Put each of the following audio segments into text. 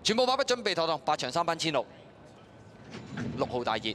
全部馬匹準備妥當，8場3班16，6號大熱。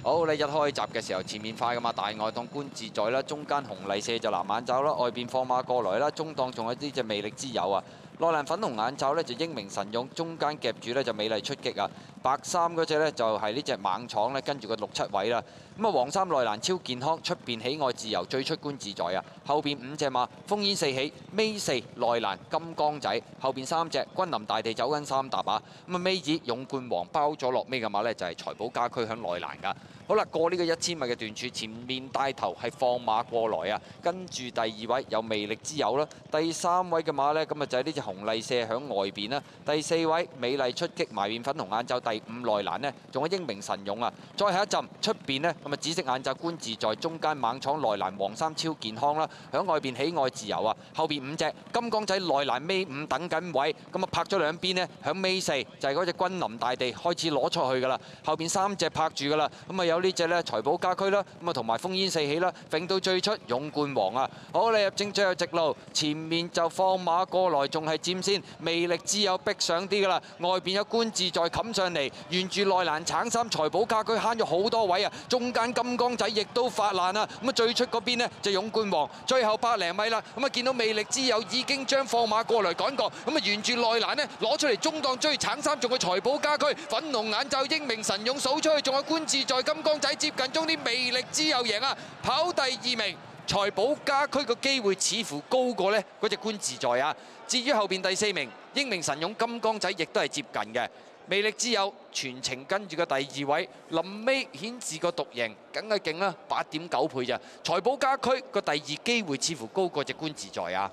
好，你一開閘嘅時候，前面快噶嘛，大外檔觀自在啦，中間紅麗射就藍眼罩啦，外邊放馬過來啦，中檔仲有呢隻魅力之友啊。內欄粉紅眼罩呢就英明神勇，中間夾住呢就美麗出擊啊！白衫嗰隻呢就係呢隻猛闖呢，跟住個6、7位啦。咁啊，黃衫內欄超健康，出邊喜愛自由，最出觀自在啊！後邊5隻馬，烽煙四起，尾4內欄金剛仔，後邊3隻君臨大地走緊3搭啊！咁啊，尾二勇冠王包咗落尾嘅馬呢就係財寶家駒響內欄噶。好啦，過呢個1000米嘅段處，前面帶頭係放馬過來啊，跟住第2位有魅力之友啦，第3位嘅馬呢，咁啊就係呢隻紅麗射響外邊啦，第4位美麗出擊埋面粉紅眼罩，第5內欄呢，仲有英明神勇啊，再下一陣出邊呢，咁啊紫色眼罩觀自在，中間猛闖內欄黃衫超健康啦，響外邊喜愛自由啊，後邊5隻金剛仔內欄尾5等緊位，咁啊拍咗兩邊呢，響尾4就係嗰隻君臨大地開始攞出去噶啦，後邊3隻拍住噶啦，咁啊有呢隻呢財寶家駒啦，咁啊同埋烽煙四起啦，揈到最出勇冠王啊，好你入正最後直路，前面就放馬過來，仲係佔先，魅力之友逼上啲噶啦，外邊有觀自在冚上嚟，沿住內欄橙衫財寶家駒慳咗好多位啊，中間金剛仔亦都發難啊，咁啊最出嗰邊呢就勇冠王，最後100零米啦，咁啊見到魅力之友已經將放馬過來趕過，咁啊沿住內欄呢攞出嚟中檔追橙衫，仲有財寶家駒，粉紅眼罩英明神勇數出去，仲有觀自在金剛仔接近終啲，魅力之友贏啊，跑第2名。財寶家駒個機會似乎高過呢嗰隻觀自在啊！至於後邊第4名英明神勇金剛仔亦都係接近嘅，魅力之友全程跟住個第2位，臨尾顯示個獨贏，梗係勁啦，8.9倍咋！財寶家駒個第2機會似乎高過隻觀自在啊！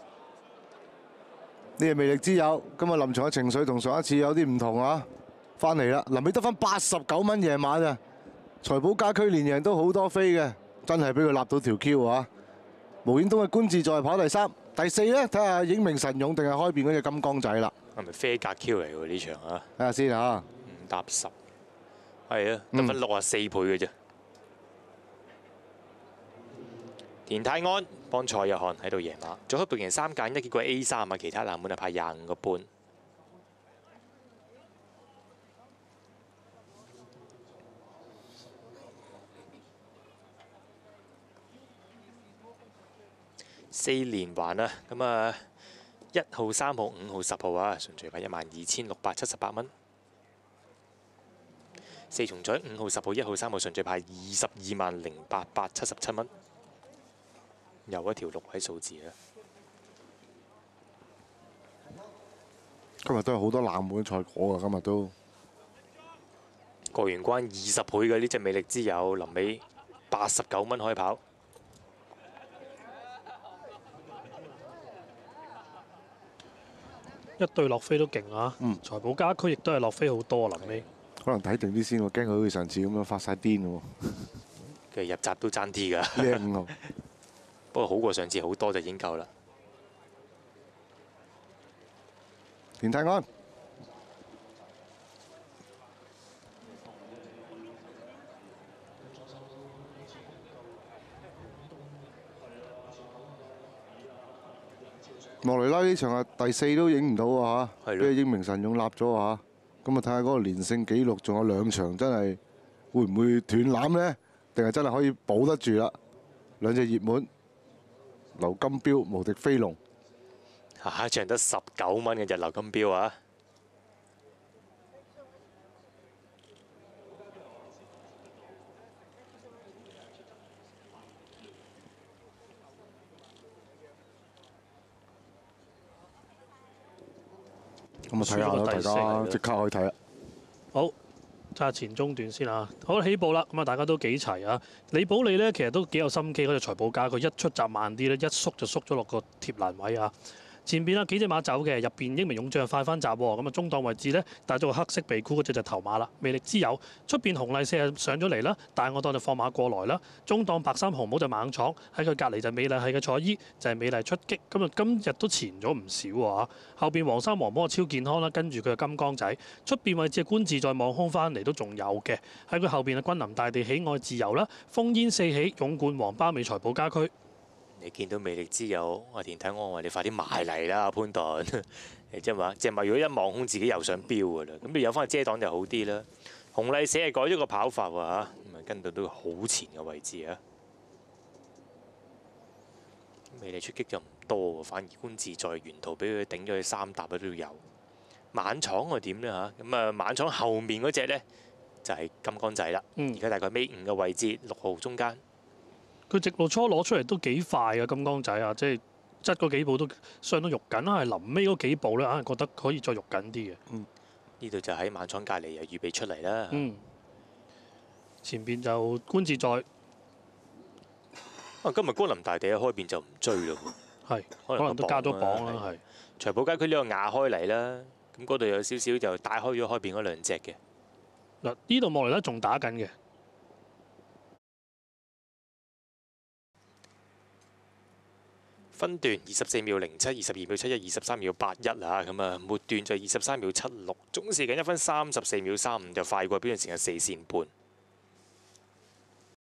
呢個魅力之友今日臨場嘅情緒同上一次有啲唔同啊！翻嚟啦，臨尾得翻89蚊贏馬咋！財寶家駒連贏都好多飛嘅，真係俾佢立到條 Q 啊！無影東嘅觀自在跑第3，第4呢，睇下英明神勇定係開邊嗰隻金剛仔啦。係咪飛格 Q 嚟喎呢場啊？睇下先嚇，5搭10，係啊，得分64倍嘅啫。田泰安幫蔡約翰喺度贏馬，做開背贏3揀1，結果 A3啊，其他冷門係派25個半。4連環啊，咁啊1號、3號、5號、10號啊，順序派12678蚊。4重彩5號、10號、1號、3號順序派220877蚊。又一條6位數字啊！今日都有好多冷門賽果啊！今日都過完關20倍嘅呢隻魅力之友，臨尾89蚊可以跑。一對落飛都勁啊！財寶家駒亦都係落飛好多臨尾。可能睇定啲先，我驚佢好似上次咁樣發晒癲喎。其實入閘都爭啲㗎。靚喎！不過好過上次好多就已經夠啦。田泰安。莫雷拉呢場啊第4都影唔到啊嚇，俾英明神勇立咗啊嚇，咁啊睇下嗰個連勝紀錄，仲有2場真係會唔會斷纜呢？定係真係可以保得住啦？兩隻熱門，劉金標、無敵飛龍，下一場得19蚊嘅日劉金標啊！咁啊睇下啦，大家即刻可以睇啦。好，睇下前中段先啊。好起步啦，咁啊大家都幾齊啊。李寶利呢，其實都幾有心機，嗰隻財寶家佢一出閘慢啲呢，一縮就縮咗落個貼欄位啊。前邊啊幾隻馬走嘅，入邊英明勇將快翻閘喎，咁啊中檔位置呢，帶咗個黑色鼻箍嗰隻就頭馬啦，魅力之友出邊紅麗射上咗嚟啦，大我檔就放馬過來啦，中檔白衫紅帽就猛闖，喺佢隔離就美麗係嘅彩衣就係美麗出擊，咁啊今日都前咗唔少喎，後邊黃衫黃魔超健康啦，跟住佢嘅金剛仔，出邊位置觀自在望空翻嚟都仲有嘅，喺佢後邊啊君臨大地喜愛自由啦，烽煙四起勇冠王包尾財寶家駒。你見到魅力之友，阿田泰安話：你快啲埋嚟啦，潘頓！即係話隻馬如果一望空自己又想飆㗎啦，咁你有翻個遮擋就好啲啦。紅麗社係改咗個跑法喎嚇，咁啊跟到都好前嘅位置啊。美麗出擊就唔多喎，反而觀自在沿途俾佢頂咗去3踏都有。晚闖又點呢嚇？咁啊晚闖後面嗰隻呢，就係金剛仔啦，而家大概尾5嘅位置，6號中間。佢直路初攞出嚟都幾快啊，金剛仔啊，即係側嗰幾步都上到肉緊啦，係臨尾嗰幾步咧，硬係覺得可以再肉緊啲嘅。呢度就喺晚闖隔離又預備出嚟啦。前邊就觀自在。今日光臨大地喺開邊就唔追咯喎。係，可能都加咗磅啦，係。財寶街區呢個壓開嚟啦，咁嗰度有少少就帶開咗開邊嗰2隻嘅。嗱，呢度望嚟咧仲打緊嘅。分段24秒07、22秒71、23秒81啊，咁啊末段就23秒76，總時間1分34秒35就快過表現時間4線半。